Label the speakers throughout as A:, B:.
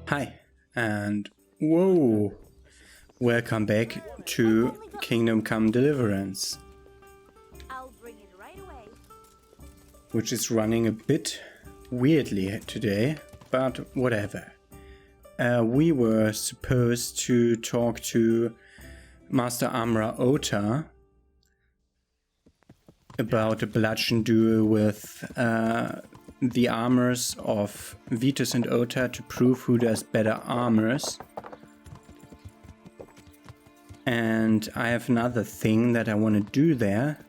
A: Hi, and whoa! Welcome back to Kingdom Come Deliverance,
B: I'll bring it right away.
A: which is running a bit weirdly today, but whatever. We were supposed to talk to Master Armorer Ota about a bludgeon duel with the armors of Vitus and Ota to prove who does better armors. And I have another thing that I want to do there.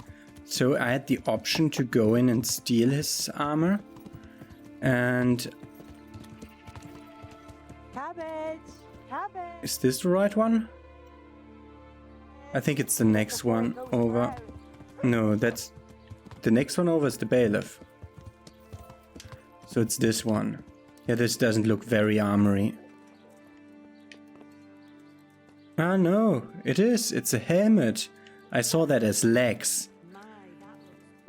A: So I had the option to go in and steal his armor. And
B: Cabbage! Cabbage!
A: is this the right one? I think it's the next one over. No, that's the next one over is the bailiff. So it's this one. Yeah, this doesn't look very armory. Ah, no, it is. It's a helmet. I saw that as legs.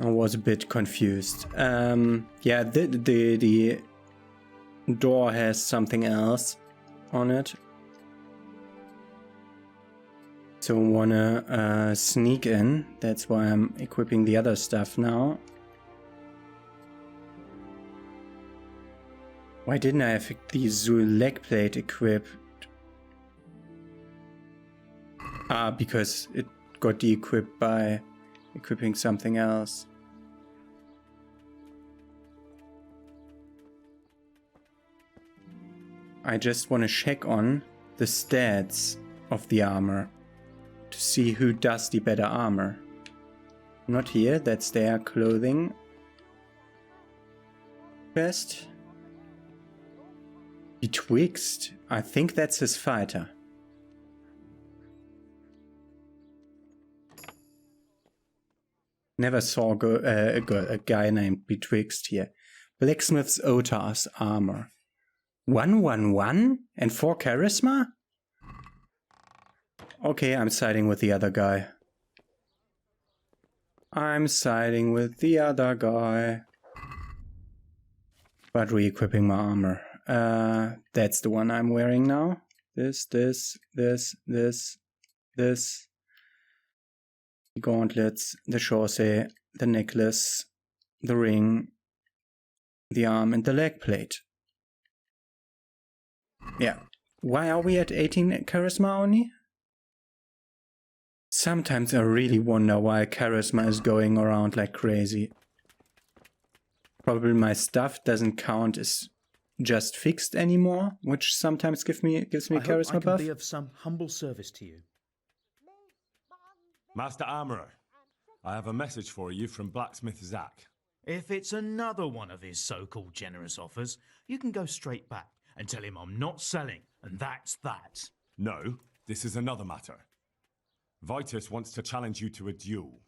A: I was a bit confused. Yeah, the door has something else on it. So I wanna sneak in. That's why I'm equipping the other stuff now. Why didn't I have the Zul leg plate equipped? Ah, because it got de-equipped by equipping something else. I just want to check on the stats of the armor to see who does the better armor. Not here, that's their clothing chest. Betwixt, I think that's his fighter. Never saw a guy named Betwixt here. Blacksmith's Ota's armor. 111 and 4 charisma? Okay, I'm siding with the other guy. I'm siding with the other guy. But re-equipping my armor. That's the one I'm wearing now. This. The gauntlets, the chaussee, the necklace, the ring, the arm, and the leg plate. Yeah. Why are we at 18 charisma only? Sometimes I really wonder why charisma is going around like crazy. Probably my stuff doesn't count as just fixed anymore, which sometimes gives me charisma buff.
C: I can be of some humble service to you.
D: Master Armorer, I have a message for you from blacksmith Zach.
C: If it's another one of his so-called generous offers, you can go straight back and tell him I'm not selling, and that's that.
D: No, this is another matter. Vitus wants to challenge you to a duel.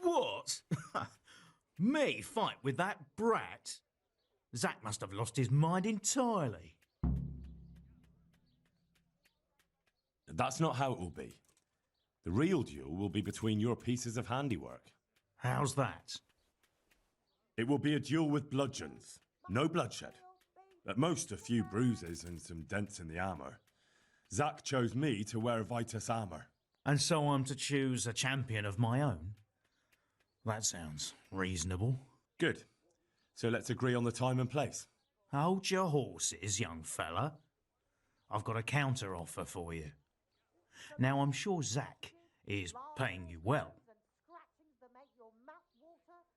C: What? Me fight with that brat? Zach must have lost his mind entirely.
D: That's not how it will be. The real duel will be between your pieces of handiwork.
C: How's that?
D: It will be a duel with bludgeons. No bloodshed. At most, a few bruises and some dents in the armor. Zach chose me to wear Vitus armor.
C: And so I'm to choose a champion of my own? That sounds reasonable.
D: Good. So let's agree on the time and place.
C: Hold your horses, young fella. I've got a counter offer for you. Now, I'm sure Zach is paying you well.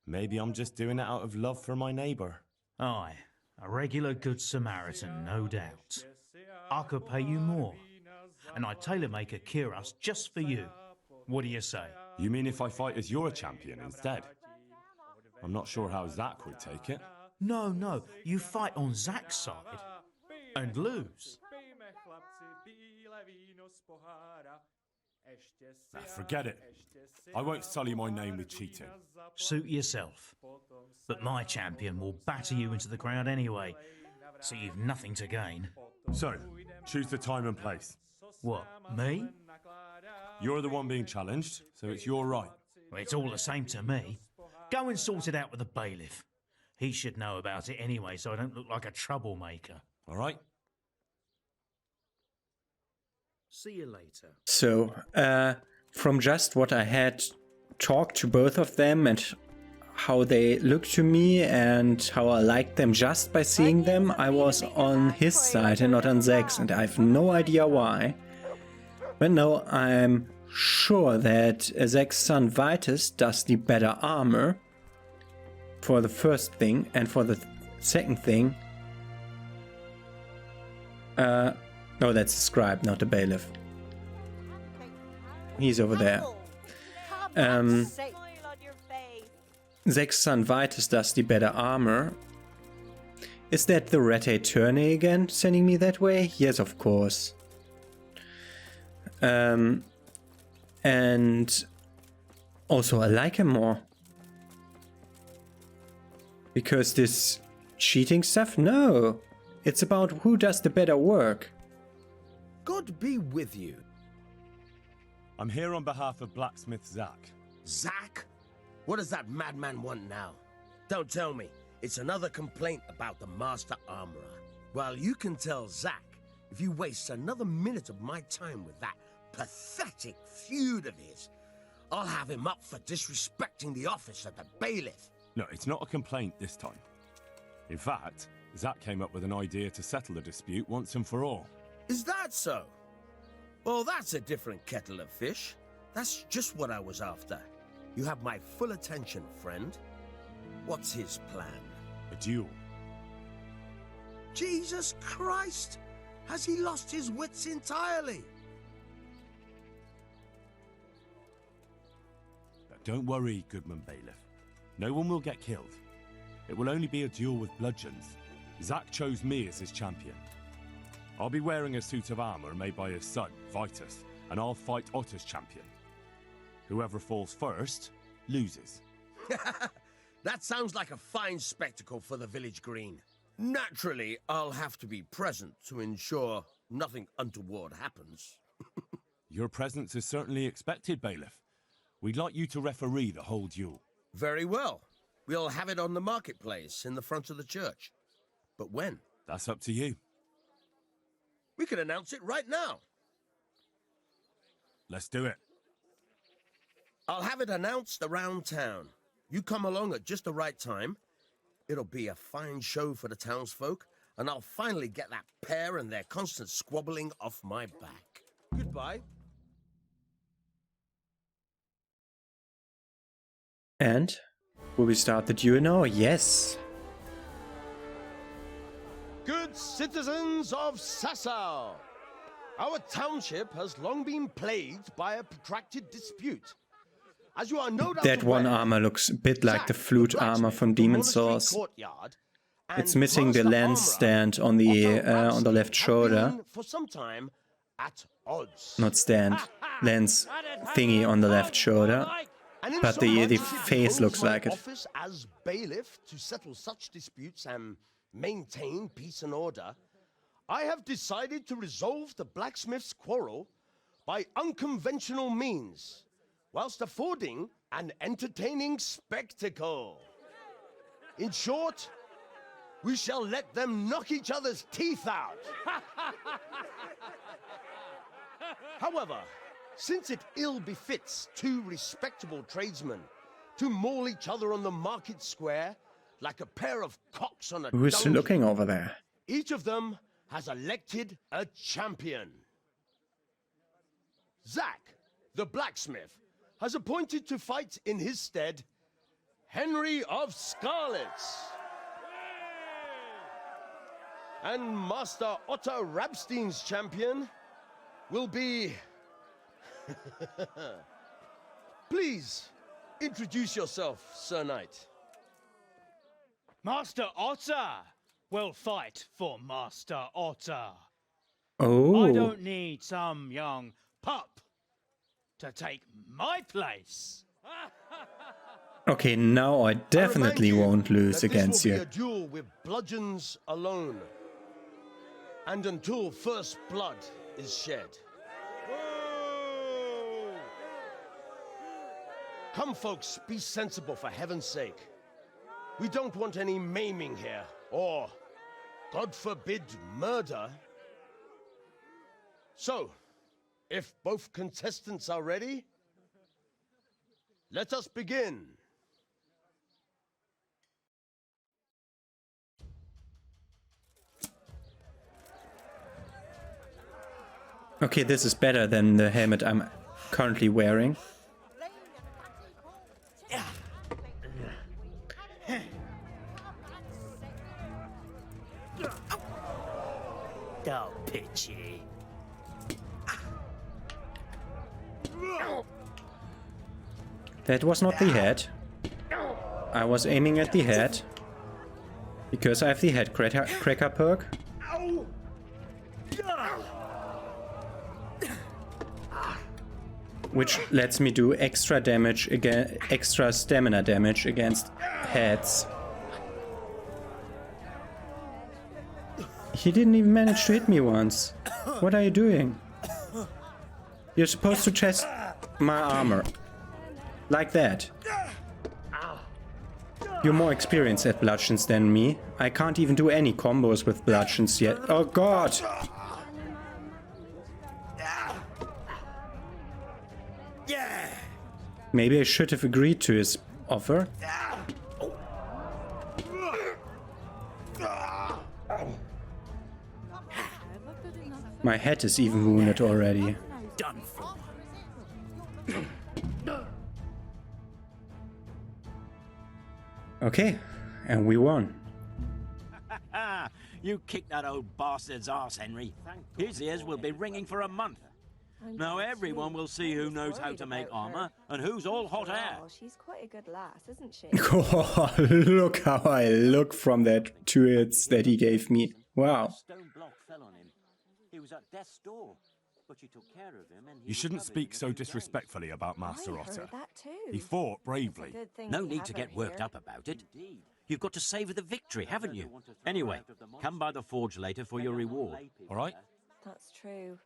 D: Maybe I'm just doing it out of love for my neighbour.
C: Aye, a regular good Samaritan, no doubt. I could pay you more, and I'd tailor-make a cuirass just for you. What do you say?
D: You mean if I fight as your champion instead? I'm not sure how Zach would take it.
C: No, you fight on Zach's side and lose.
D: Forget it. I won't sully my name with cheating.
C: Suit yourself. But my champion will batter you into the ground anyway, so you've nothing to gain.
D: So, choose the time and place.
C: What, me?
D: You're the one being challenged, so it's your right.
C: Well, it's all the same to me. Go and sort it out with the bailiff. He should know about it anyway, so I don't look like a troublemaker.
D: All right?
C: See you later.
A: So, from just what I had talked to both of them and how they looked to me and how I liked them just by seeing them, I was on his side and not on Zek's, and I have no idea why. But no, I'm sure that Zek's son Vitus does the better armor for the first thing, and for the second thing... no, that's the scribe, not the bailiff. He's over there. Zek's son Vitus does the better armor. Is that the red attorney again sending me that way? Yes, of course. And also I like him more. Because this cheating stuff? No. It's about who does the better work.
E: God be with you.
D: I'm here on behalf of blacksmith Zach.
E: Zach? What does that madman want now? Don't tell me. It's another complaint about the master armorer. Well, you can tell Zach if you waste another minute of my time with that pathetic feud of his, I'll have him up for disrespecting the office of the bailiff.
D: No, it's not a complaint this time. In fact, Zach came up with an idea to settle the dispute once and for all.
E: Is that so? Well, that's a different kettle of fish. That's just what I was after. You have my full attention, friend. What's his plan?
D: A duel.
E: Jesus Christ! Has he lost his wits entirely?
D: Don't worry, Goodman Bailiff. No one will get killed. It will only be a duel with bludgeons. Zach chose me as his champion. I'll be wearing a suit of armor made by his son, Vitus, and I'll fight Otter's champion. Whoever falls first, loses.
E: That sounds like a fine spectacle for the village green. Naturally, I'll have to be present to ensure nothing untoward happens.
D: Your presence is certainly expected, Bailiff. We'd like you to referee the whole duel.
E: Very well. We'll have it on the marketplace in the front of the church. But when?
D: That's up to you.
E: We could announce it right now.
D: Let's do it.
E: I'll have it announced around town. You come along at just the right time. It'll be a fine show for the townsfolk, and I'll finally get that pair and their constant squabbling off my back. Goodbye.
A: And will we start the duel now? Yes.
F: Good citizens of Sassau, our township has long been plagued by a protracted dispute. As you are no doubt
A: That one
F: aware,
A: armor looks a bit like the
F: Zach,
A: flute
F: the
A: armor
F: blacksmith
A: from
F: of the
A: Demon's
F: monastery
A: Souls.
F: courtyard,
A: It's
F: and
A: missing the
F: master
A: lens
F: armorer
A: stand on the
F: Otto
A: left
F: have
A: shoulder.
F: been for some time at odds.
A: Not stand, lens thingy on the left shoulder.
F: And
A: But the
F: insomuch it
A: face
F: behoves
A: looks
F: my
A: like it.
F: office as bailiff to settle such disputes and maintain peace and order, I have decided to resolve the blacksmith's quarrel by unconventional means, whilst affording an entertaining spectacle. In short, we shall let them knock each other's teeth out. However, since it ill befits two respectable tradesmen to maul each other on the market square like a pair of cocks on a
A: Who is
F: dung
A: looking over there?
F: each of them has elected a champion. Zach, the blacksmith, has appointed to fight in his stead Henry of Scarlets. And Master Otto Rabstein's champion will be... Please, introduce yourself, Sir Knight.
G: Master Otter will fight for Master Otter.
A: Oh.
G: I don't need some young pup to take my place.
A: Okay, now I definitely
F: I remind you
A: won't lose
F: that
A: against
F: this will
A: you.
F: be a duel with bludgeons alone. And until first blood is shed. Come, folks, be sensible for heaven's sake. We don't want any maiming here, or, God forbid, murder. So, If both contestants are ready, let us begin.
A: Okay, this is better than the helmet I'm currently wearing.
G: Oh, pitchy.
A: That was not the head. I was aiming at the head. Because I have the head cracker perk. Which lets me do extra damage again, extra stamina damage against heads. He didn't even manage to hit me once. What are you doing? You're supposed to test my armor. Like that. You're more experienced at bludgeons than me. I can't even do any combos with bludgeons yet. Oh god! Maybe I should have agreed to his offer. My head is even wounded already.
G: Done for.
A: Okay, and we won.
H: You kicked that old bastard's arse, Henry. His ears will be ringing for a month. Now everyone will see who knows how to make armor and who's all hot air.
B: Oh, she's quite a good lass, isn't she?
A: Oh, look how I look from that 2 hits that he gave me. Wow.
H: Stone block fell on him. He was at death's door, but you took care of him and
D: You shouldn't speak so disrespectfully about Master
B: I
D: Otter.
B: heard that too.
D: He fought bravely.
B: It's a good thing
H: no
B: we
H: need to
B: have her
H: get worked
B: here.
H: up about it. You've got to savor the victory, haven't you? Anyway, come by the forge later for your reward.
D: All right?
B: That's true.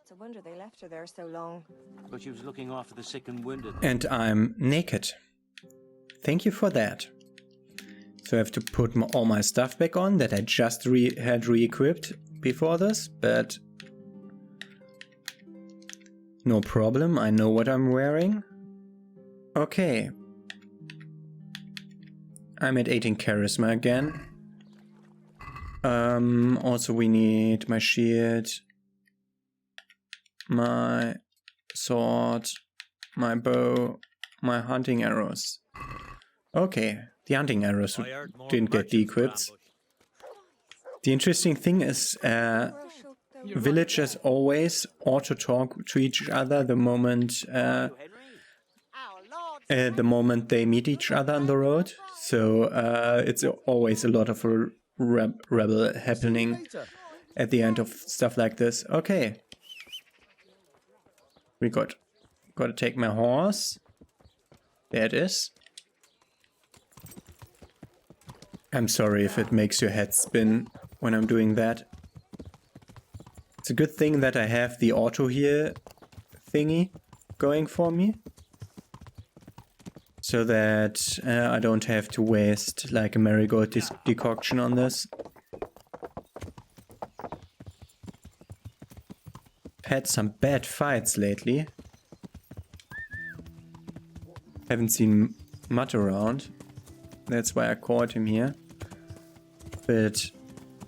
B: It's a wonder they left her there so long.
H: But she was looking after the sick and wounded.
A: And I'm naked. Thank you for that. So I have to put all my stuff back on that I just had re-equipped before this, but no problem, I know what I'm wearing. Okay. I'm at 18 charisma again. Also we need my shield, my sword, my bow, my hunting arrows. Okay, the hunting arrows didn't get de-equipped. The interesting thing is villagers always auto-talk to each other the moment they meet each other on the road. So it's always a lot of rebel happening at the end of stuff like this. Okay. We got to take my horse. There it is. I'm sorry if it makes your head spin when I'm doing that. It's a good thing that I have the auto heal thingy going for me. So that I don't have to waste like a marigold decoction on this. Had some bad fights lately. Haven't seen Mutt around. That's why I called him here. But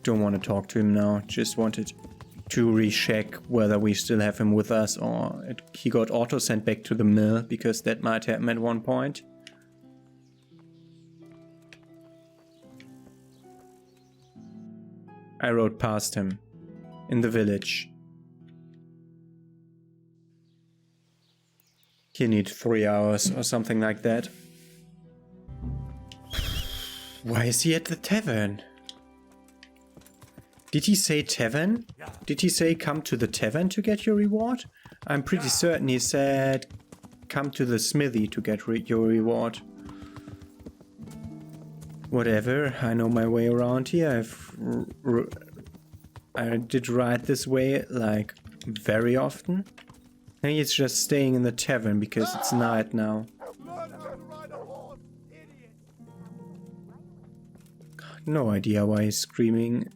A: don't want to talk to him now. Just wanted to recheck whether we still have him with us or he got auto sent back to the mill, because that might happen at one point. I rode past him in the village. He needs 3 hours or something like that. Why is he at the tavern? Did he say tavern? Did he say come to the tavern to get your reward? I'm pretty certain he said come to the smithy to get your reward. Whatever, I know my way around here. I did ride this way like very often. And he's just staying in the tavern because it's night now. No idea why he's screaming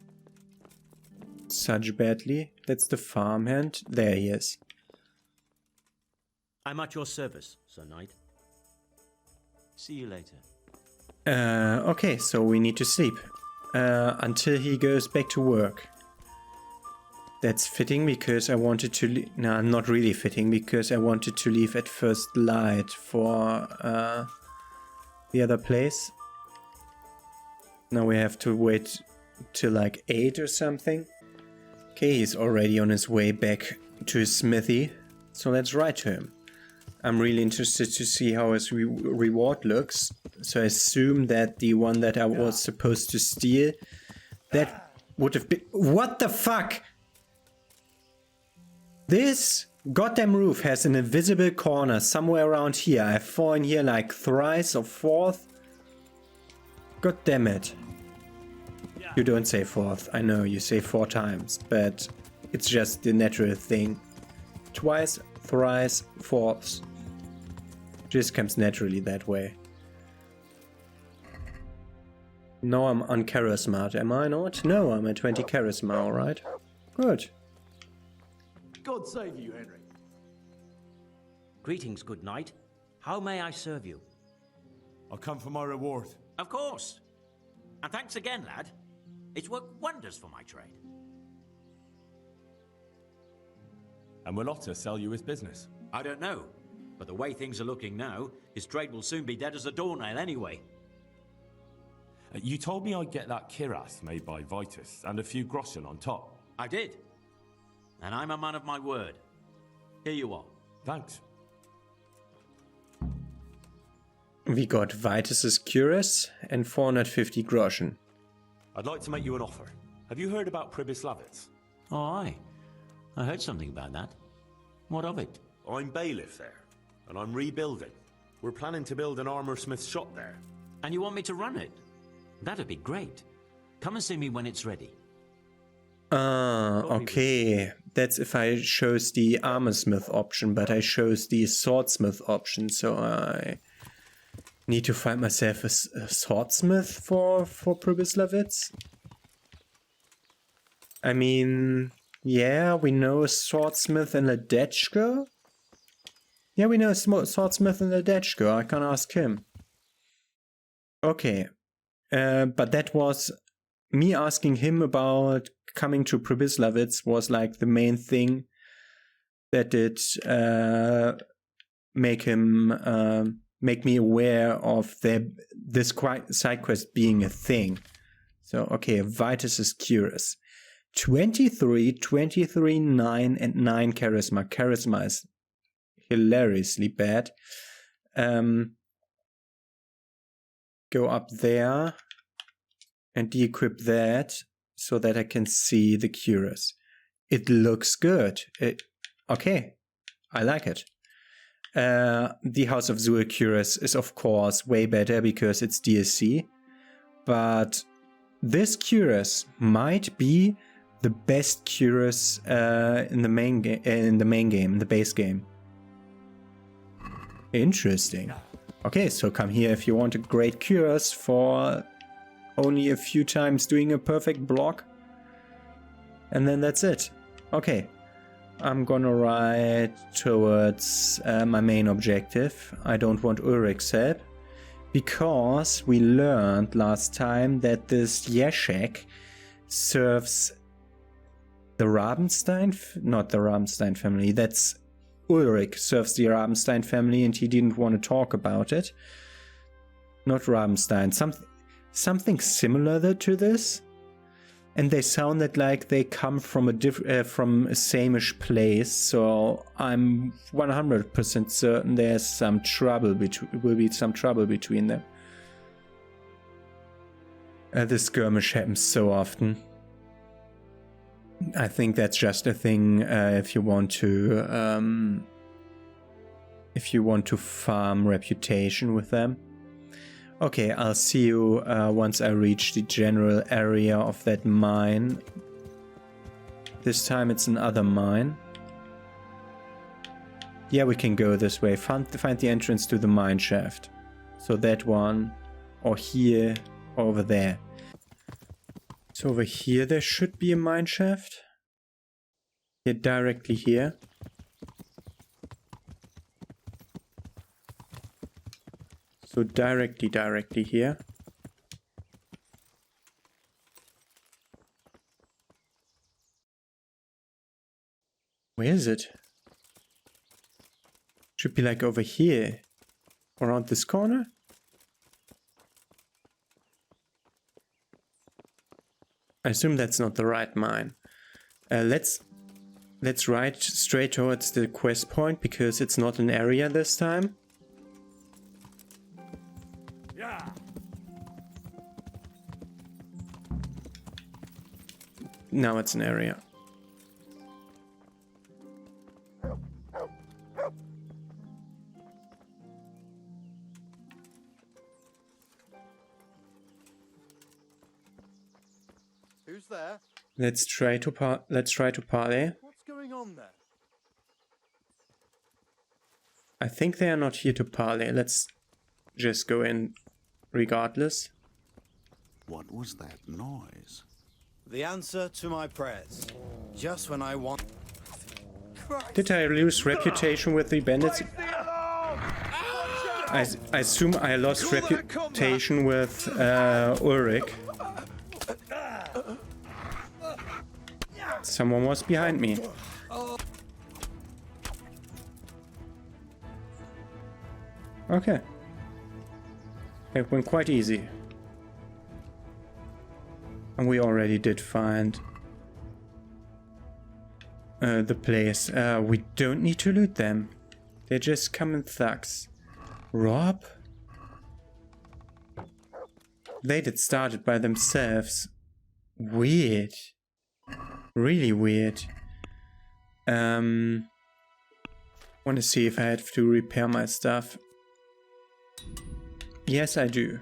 A: such badly. That's the farmhand. There he is.
H: I'm at your service, Sir Knight. See you later.
A: Okay, so we need to sleep. Until he goes back to work. That's fitting because I wanted to... No, not really fitting because I wanted to leave at first light for the other place. Now we have to wait till like 8 or something. Okay, he's already on his way back to his smithy. So let's write to him. I'm really interested to see how his reward looks. So I assume that the one that I was supposed to steal, that would have been... What the fuck? This goddamn roof has an invisible corner somewhere around here. I've fallen here like thrice or fourth. God damn it. You don't say fourth. I know you say 4 times, but it's just the natural thing. Twice, thrice, fourths. Just comes naturally that way. Now I'm on charisma, am I not? No, I'm at 20 charisma, alright. Good.
I: God save you, Henry.
H: Greetings, good knight. How may I serve you?
D: I'll come for my reward.
H: Of course. And thanks again, lad. It's worked wonders for my trade.
D: And will Otter sell you his business?
H: I don't know, but the way things are looking now, his trade will soon be dead as a doornail anyway.
D: You told me I'd get that kiras made by Vitus and a few groschen on top.
H: I did. And I'm a man of my word. Here you are.
D: Thanks.
A: We got Vitus's cuirass and 450 groschen.
D: I'd like to make you an offer. Have you heard about Pribyslavitz?
H: Oh, aye. I heard something about that. What of it?
D: I'm bailiff there, and I'm rebuilding. We're planning to build an armorsmith's shop there.
H: And you want me to run it? That'd be great. Come and see me when it's ready.
A: Okay. That's if I chose the armorsmith option, but I chose the swordsmith option, so I need to find myself a swordsmith for Pribyslavitz. I mean, yeah, we know a swordsmith in Ledechko. Yeah, we know a swordsmith in Ledechko. I can ask him. Okay. But that was me asking him about coming to Pribyslavitz was like the main thing that did make me aware of this side quest being a thing. So, okay, Vitus is curious. 23, 23, 9, and 9 charisma. Charisma is hilariously bad. Go up there and de-equip that so that I can see the cuirass. It looks good. Okay, I like it. The House of Zul cuirass is of course way better because it's DLC, but this cuirass might be the best cuirass in the main game, in the base game. Interesting. Okay, so come here if you want a great cuirass for only a few times doing a perfect block. And then that's it. Okay, I'm gonna ride towards my main objective. I don't want Ulrich's help, because we learned last time that this Jezhek serves the Rabenstein, not the Rabenstein family, that's Ulrich serves the Rabenstein family and he didn't want to talk about it. Not Rabenstein, something similar to this. And they sounded like they come from a same-ish place, so I'm 100% certain there's some trouble will be some trouble between them. This skirmish happens so often. I think that's just a thing if you want to farm reputation with them. Okay, I'll see you once I reach the general area of that mine. This time it's another mine. Yeah, we can go this way. Find the entrance to the mine shaft. So that one, or here, or over there. So over here there should be a mine shaft. Yeah, directly here. So directly here. Where is it? Should be like over here. Around this corner? I assume that's not the right mine. Let's ride straight towards the quest point because it's not an area this time.
D: Yeah.
A: Now it's an area.
I: Who's there?
A: Let's try to parley.
I: What's going on there?
A: I think they are not here to parley. Let's just go in regardless.
J: What was that noise?
K: The answer to my prayers. Just when I want...
A: Did I lose reputation with the bandits? I assume I lost reputation with Ulrich. Someone was behind me. Okay. It went quite easy. And we already did find the place. We don't need to loot them. They're just common thugs. Rob? They did start it by themselves. Weird. Really weird. Want to see if I have to repair my stuff. Yes, I do.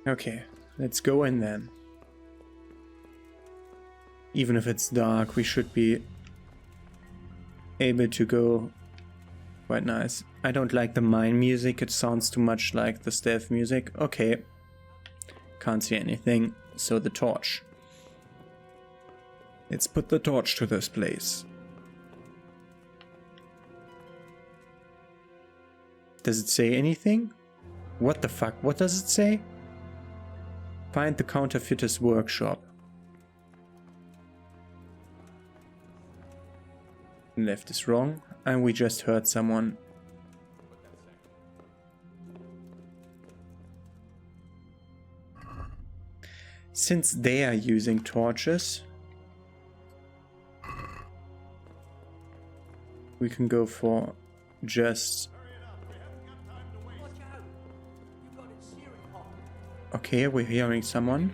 A: Okay, let's go in then. Even if it's dark, we should be able to go quite nice. I don't like the mine music, it sounds too much like the stealth music. Okay, can't see anything, so the torch. Let's put the torch to this place. Does it say anything? What the fuck? What does it say? Find the counterfeiter's workshop. Left is wrong, and we just heard someone. Since they are using torches, we can go for just... Okay, we're hearing someone.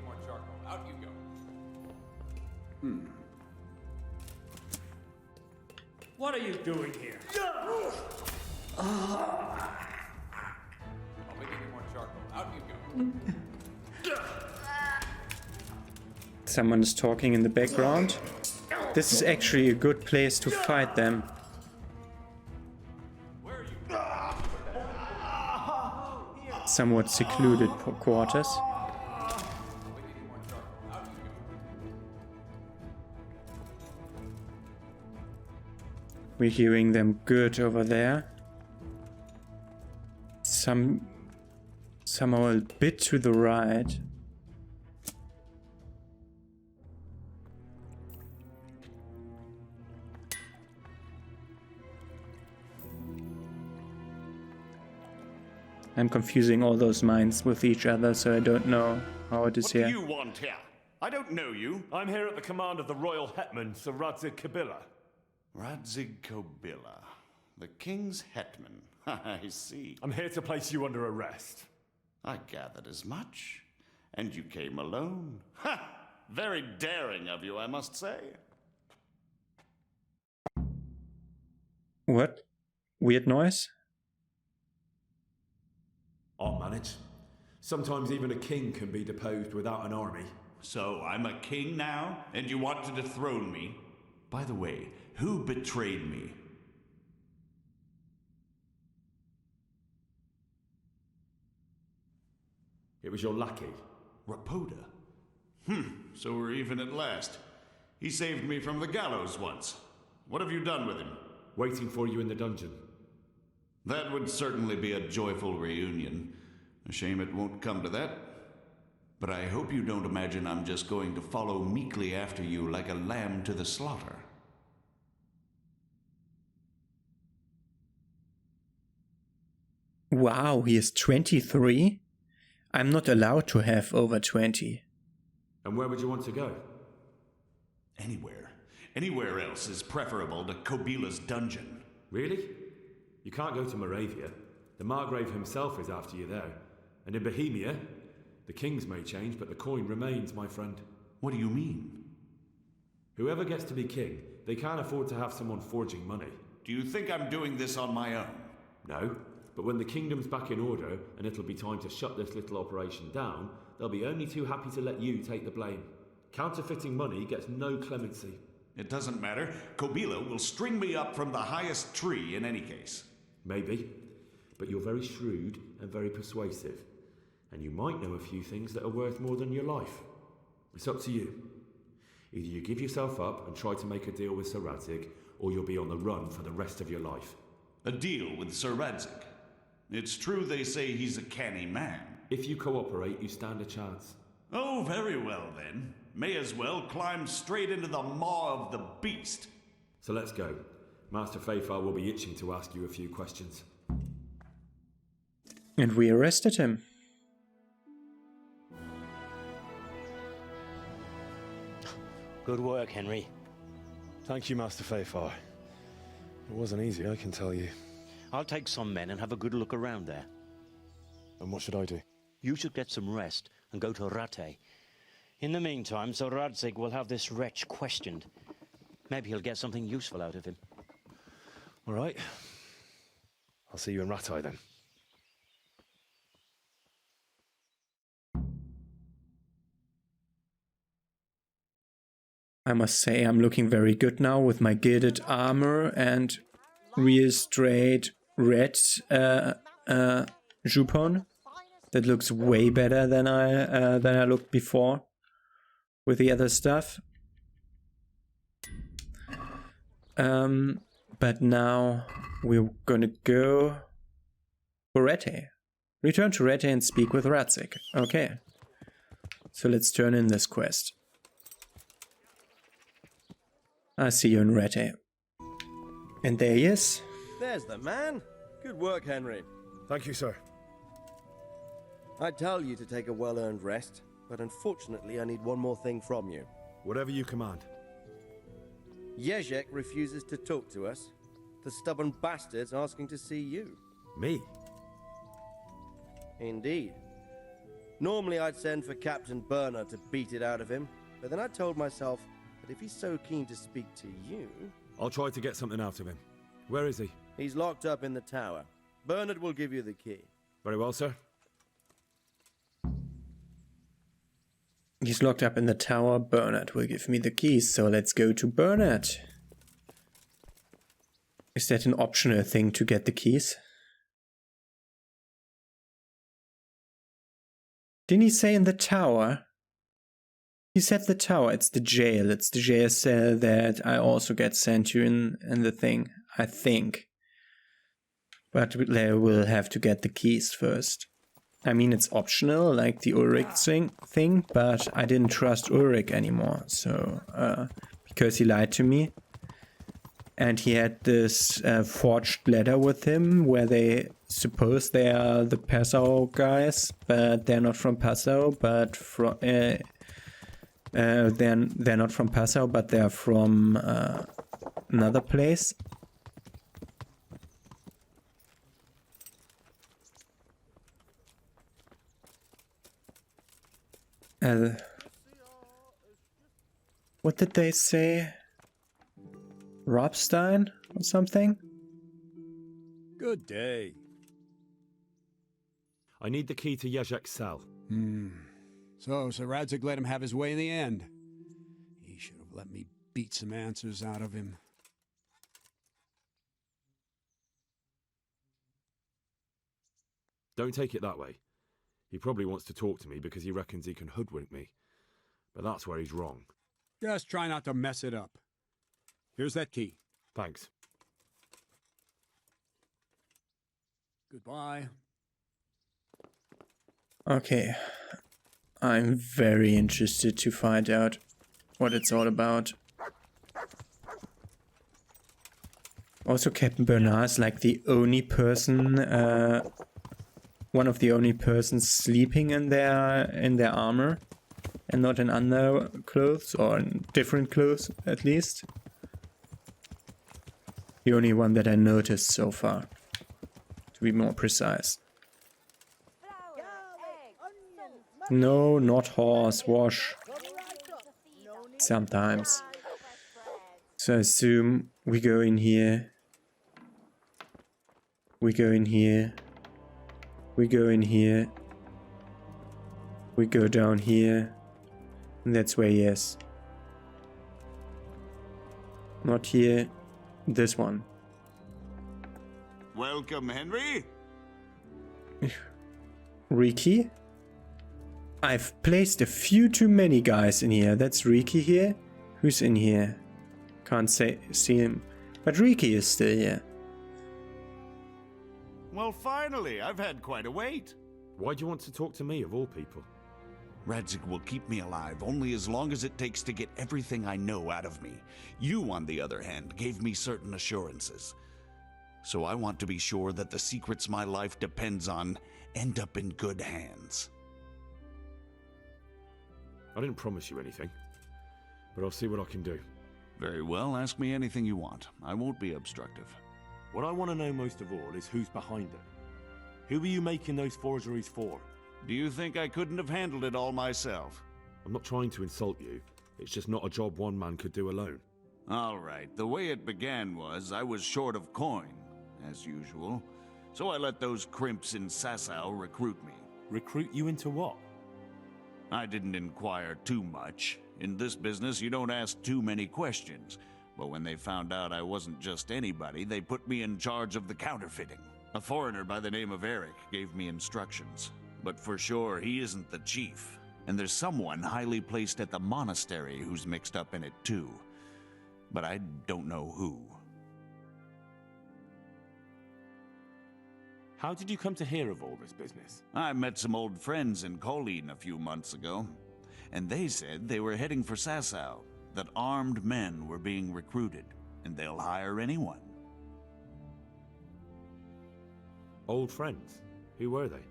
G: What are you doing here?
A: Someone is talking in the background. This is actually a good place to fight them. Somewhat secluded quarters. We're hearing them good over there. Somehow a bit to the right. I'm confusing all those mines with each other, so I don't know how it is here.
L: What do you want here? I don't know you.
D: I'm here at the command of the royal hetman, Sir Radzig Kobyla.
J: Radzig Kobyla, the king's hetman. I see.
D: I'm here to place you under arrest.
J: I gathered as much. And you came alone. Ha! Very daring of you, I must say.
A: What? Weird noise?
I: I'll manage. Sometimes even a king can be deposed without an army.
J: So I'm a king now, and you want to dethrone me? By the way, who betrayed me?
I: It was your lackey.
J: Rapoda. So we're even at last.
L: He saved me from the gallows once. What have you done with him?
I: Waiting for you in the dungeon.
L: That would certainly be a joyful reunion. A shame it won't come to that. But I hope you don't imagine I'm just going to follow meekly after you like a lamb to the slaughter.
A: Wow, he is 23? I'm not allowed to have over 20.
I: And where would you want to go?
L: Anywhere. Anywhere else is preferable to Kobila's dungeon.
I: Really? You can't go to Moravia. The Margrave himself is after you there. And in Bohemia, the kings may change, but the coin remains, my friend.
L: What do you mean?
I: Whoever gets to be king, they can't afford to have someone forging money.
L: Do you think I'm doing this on my own?
I: No, but when the kingdom's back in order, and it'll be time to shut this little operation down, they'll be only too happy to let you take the blame. Counterfeiting money gets no clemency.
L: It doesn't matter. Kobila will string me up from the highest tree in any case.
I: Maybe, but you're very shrewd and very persuasive. And you might know a few things that are worth more than your life. It's up to you. Either you give yourself up and try to make a deal with Sir Radzig, or you'll be on the run for the rest of your life.
L: A deal with Sir Radzig? It's true they say he's a canny man.
I: If you cooperate, you stand a chance.
L: Oh, very well then. May as well climb straight into the maw of the beast.
I: So let's go. Master Feifar will be itching to ask you a few questions.
A: And we arrested him.
M: Good work, Henry.
N: Thank you, Master Feifar. It wasn't easy, I can tell you.
M: I'll take some men and have a good look around there.
N: And what should I do?
M: You should get some rest and go to Rattay. In the meantime, Sir Radzig will have this wretch questioned. Maybe he'll get something useful out of him.
N: All right. I'll see you in Rattay then.
A: I must say I'm looking very good now with my gilded armor and real straight red jupon. That looks way better than I looked before with the other stuff. But now we're gonna go for Rattay. Return to Rattay and speak with Radzig. Okay. So let's turn in this quest. I see you in Rattay. And there he is.
F: There's the man. Good work, Henry.
N: Thank you, sir.
F: I tell you to take a well-earned rest, but unfortunately I need one more thing from you.
N: Whatever you command.
F: Jezhek refuses to talk to us. The stubborn bastard's asking to see you.
N: Me?
F: Indeed. Normally I'd send for Captain Burner to beat it out of him, but then I told myself that if he's so keen to speak to you...
N: I'll try to get something out of him. Where is he?
F: He's locked up in the tower. Bernard will give you the key.
N: Very well, sir.
A: He's locked up in the tower. Bernard will give me the keys, so let's go to Bernard. Is that an optional thing to get the keys? Didn't he say in the tower? He said the tower. It's the jail. It's the jail cell that I also get sent to in the thing, I think. But we'll have to get the keys first. I mean, it's optional, like the Ulrich thing, but I didn't trust Ulrich anymore, so, because he lied to me. And he had this forged letter with him, where they suppose they are the Passau guys, but they're not from Passau, but from, they're not from Passau, but they're from, another place. What did they say? Robstein or something?
N: Good day. I need the key to Jezhek's cell.
O: So Sir Radzig let him have his way in the end. He should have let me beat some answers out of him.
N: Don't take it that way. He probably wants to talk to me because he reckons he can hoodwink me. But that's where he's wrong.
O: Just try not to mess it up. Here's that key.
N: Thanks.
O: Goodbye.
A: Okay. I'm very interested to find out what it's all about. Also, Captain Bernard's like the only person, one of the only persons sleeping in their armor, and not in underclothes or in different clothes at least. The only one that I noticed so far, to be more precise. No, not horse, wash. Sometimes. So I assume we go in here. We go in here. We go in here. We go down here. And that's where he is. Not here. This one.
L: Welcome, Henry.
A: Riki? I've placed a few too many guys in here. That's Riki here. Who's in here? Can't see him. But Riki is still here.
L: Well, finally, I've had quite a wait.
I: Why do you want to talk to me, of all people?
L: Radzig will keep me alive only as long as it takes to get everything I know out of me. You, on the other hand, gave me certain assurances. So I want to be sure that the secrets my life depends on end up in good hands.
I: I didn't promise you anything, but I'll see what I can do.
L: Very well, ask me anything you want. I won't be obstructive.
N: What I want to know most of all is who's behind it. Who are you making those forgeries for?
L: Do you think I couldn't have handled it all myself?
I: I'm not trying to insult you. It's just not a job one man could do alone.
L: All right, the way it began was I was short of coin, as usual. So I let those crimps in Sasau recruit me.
N: Recruit you into what?
L: I didn't inquire too much. In this business, you don't ask too many questions. But when they found out I wasn't just anybody, they put me in charge of the counterfeiting. A foreigner by the name of Eric gave me instructions. But for sure, he isn't the chief. And there's someone highly placed at the monastery who's mixed up in it too. But I don't know who.
N: How did you come to hear of all this business?
L: I met some old friends in Colleen a few months ago, and they said they were heading for Sasau, that armed men were being recruited, and they'll hire anyone.
I: Old friends? Who were they?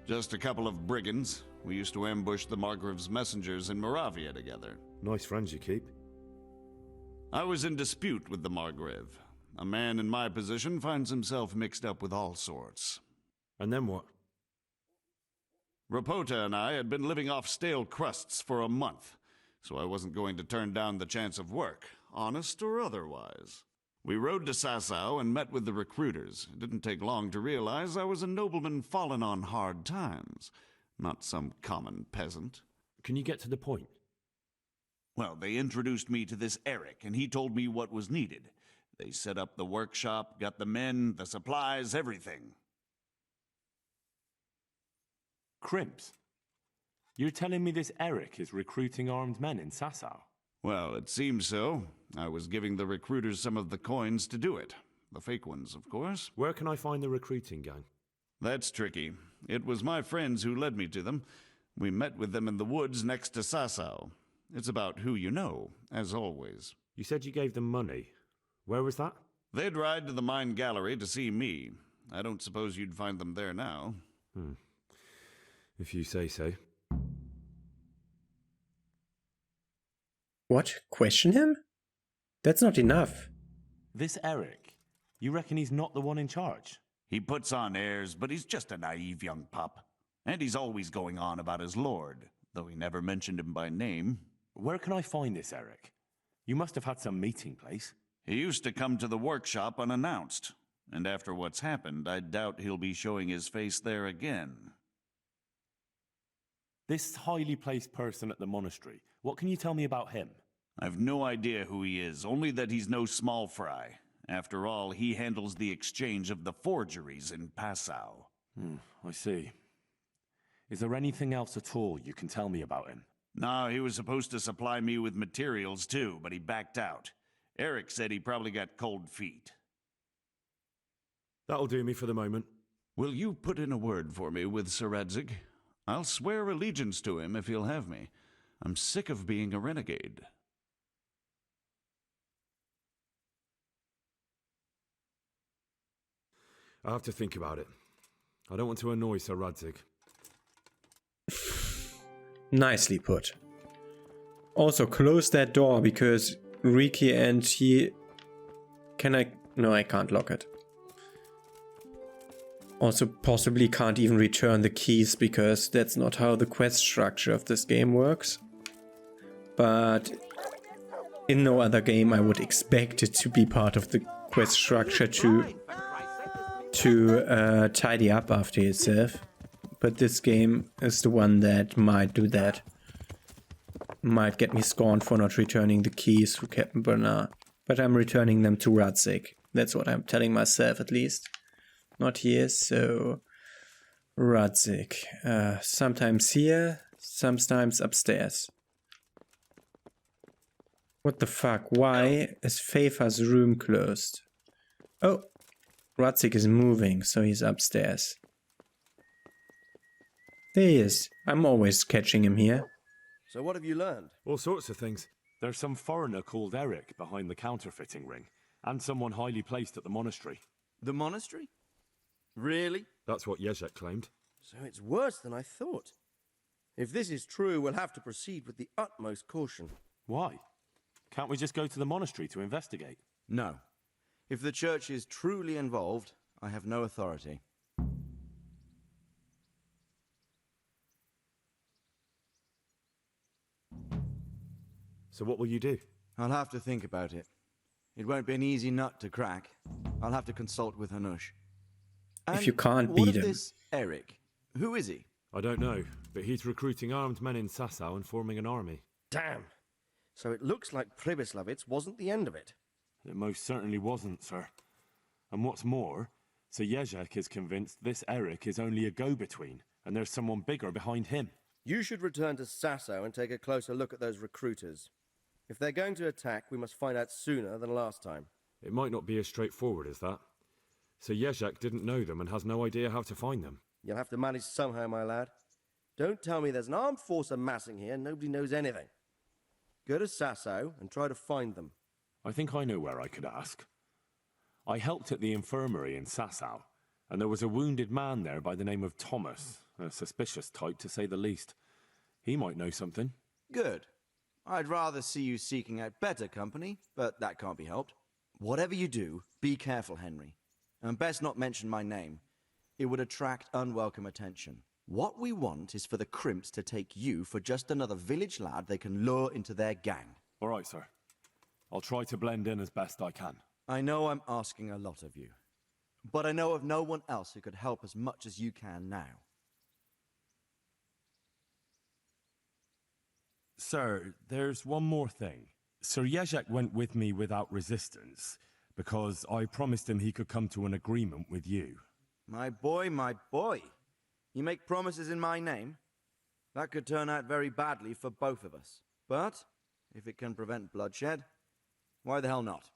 L: Just a couple of brigands. We used to ambush the Margrave's messengers in Moravia together.
I: Nice friends you keep.
L: I was in dispute with the Margrave. A man in my position finds himself mixed up with all sorts.
I: And then what?
L: Rapota and I had been living off stale crusts for a month, so I wasn't going to turn down the chance of work, honest or otherwise. We rode to Sasau and met with the recruiters. It didn't take long to realize I was a nobleman fallen on hard times, not some common peasant.
I: Can you get to the point?
L: Well, they introduced me to this Eric, and he told me what was needed. They set up the workshop, got the men, the supplies, everything.
N: Crimps? You're telling me this Eric is recruiting armed men in Sasau?
L: Well, it seems so. I was giving the recruiters some of the coins to do it. The fake ones, of course.
I: Where can I find the recruiting gang?
L: That's tricky. It was my friends who led me to them. We met with them in the woods next to Sasau. It's about who you know, as always.
I: You said you gave them money. Where was that?
L: They'd ride to the mine gallery to see me. I don't suppose you'd find them there now.
I: If you say so.
A: What? Question him? That's not enough.
N: This Eric, you reckon he's not the one in charge?
L: He puts on airs, but he's just a naive young pup. And he's always going on about his lord, though he never mentioned him by name.
N: Where can I find this Eric? You must have had some meeting place.
L: He used to come to the workshop unannounced. And after what's happened, I doubt he'll be showing his face there again.
N: This highly placed person at the monastery, what can you tell me about him?
L: I've no idea who he is, only that he's no small fry. After all, he handles the exchange of the forgeries in Passau.
N: I see. Is there anything else at all you can tell me about him?
L: No, he was supposed to supply me with materials too, but he backed out. Eric said he probably got cold feet.
I: That'll do me for the moment.
L: Will you put in a word for me with Sir Radzig? I'll swear allegiance to him if he'll have me. I'm sick of being a renegade.
I: I have to think about it. I don't want to annoy Sir Radzig.
A: Nicely put. Also, close that door because Riki and he... Can I... No, I can't lock it. Also, possibly can't even return the keys because that's not how the quest structure of this game works. But in no other game I would expect it to be part of the quest structure to tidy up after itself. But this game is the one that might do that. Might get me scorned for not returning the keys to Captain Bernard. But I'm returning them to Radzig. That's what I'm telling myself at least. Not here, so... Radzig. Sometimes here, sometimes upstairs. What the fuck? Why is Faitha's room closed? Oh! Radzig is moving, so he's upstairs. There he is. I'm always catching him here.
F: So what have you learned?
I: All sorts of things.
N: There's some foreigner called Eric behind the counterfeiting ring, and someone highly placed at the monastery.
E: The monastery? Really?
I: That's what Jezhek claimed.
F: So it's worse than I thought. If this is true, we'll have to proceed with the utmost caution.
N: Why? Can't we just go to the monastery to investigate?
P: No. If the church is truly involved, I have no authority.
I: So what will you do?
P: I'll have to think about it. It won't be an easy nut to crack. I'll have to consult with Hanush.
A: If you can't
P: what
A: beat
P: of
A: him.
P: This Eric? Who is he?
I: I don't know, but he's recruiting armed men in Sasau and forming an army.
F: Damn. So it looks like Pribyslavitz wasn't the end of it.
N: It most certainly wasn't, sir. And what's more, Sir Jezhek is convinced this Eric is only a go-between, and there's someone bigger behind him.
F: You should return to Sasau and take a closer look at those recruiters. If they're going to attack, we must find out sooner than last time.
I: It might not be as straightforward as that. Sir Jezhek didn't know them and has no idea how to find them.
F: You'll have to manage somehow, my lad. Don't tell me there's an armed force amassing here and nobody knows anything. Go to Sasau and try to find them.
N: I think I know where I could ask. I helped at the infirmary in Sasau, and there was a wounded man there by the name of Thomas, a suspicious type to say the least. He might know something.
P: Good. I'd rather see you seeking out better company, but that can't be helped. Whatever you do, be careful, Henry. And best not mention my name. It would attract unwelcome attention. What we want is for the crimps to take you for just another village lad they can lure into their gang.
N: All right, sir. I'll try to blend in as best I can.
P: I know I'm asking a lot of you, but I know of no one else who could help as much as you can now.
N: Sir, there's one more thing. Sir Jezhek went with me without resistance, because I promised him he could come to an agreement with you.
P: My boy, my boy. You make promises in my name? That could turn out very badly for both of us. But, if it can prevent bloodshed, why the hell not?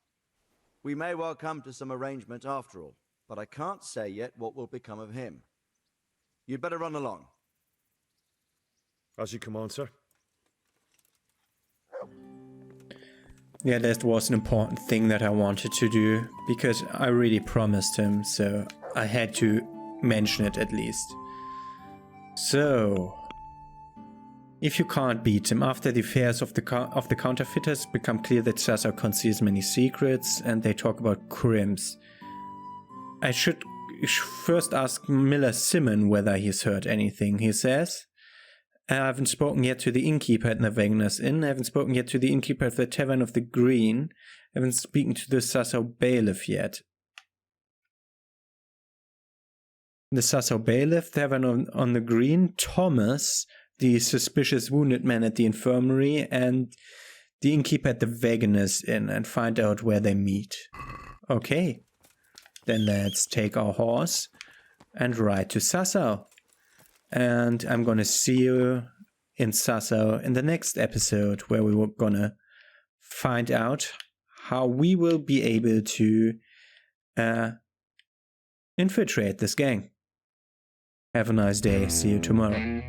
P: We may well come to some arrangement after all, but I can't say yet what will become of him. You'd better run along.
I: As you command, sir.
A: Yeah, that was an important thing that I wanted to do, because I really promised him, so I had to mention it at least. So, if you can't beat him, after the affairs of the counterfeiters become clear that Sasau conceals many secrets, and they talk about crimps. I should first ask Miller Simon whether he's heard anything, he says. I haven't spoken yet to the innkeeper at the Wagner's Inn. I haven't spoken yet to the innkeeper of the Tavern of the Green. I haven't spoken to the Sasau bailiff yet. The Sasau bailiff, Tavern on the Green, Thomas, the suspicious wounded man at the infirmary, and the innkeeper at the Wagner's Inn, and find out where they meet. Okay, then let's take our horse and ride to Sasau. And I'm gonna see you in Sassau in the next episode, where we were gonna find out how we will be able to infiltrate this gang. Have a nice day. See you tomorrow.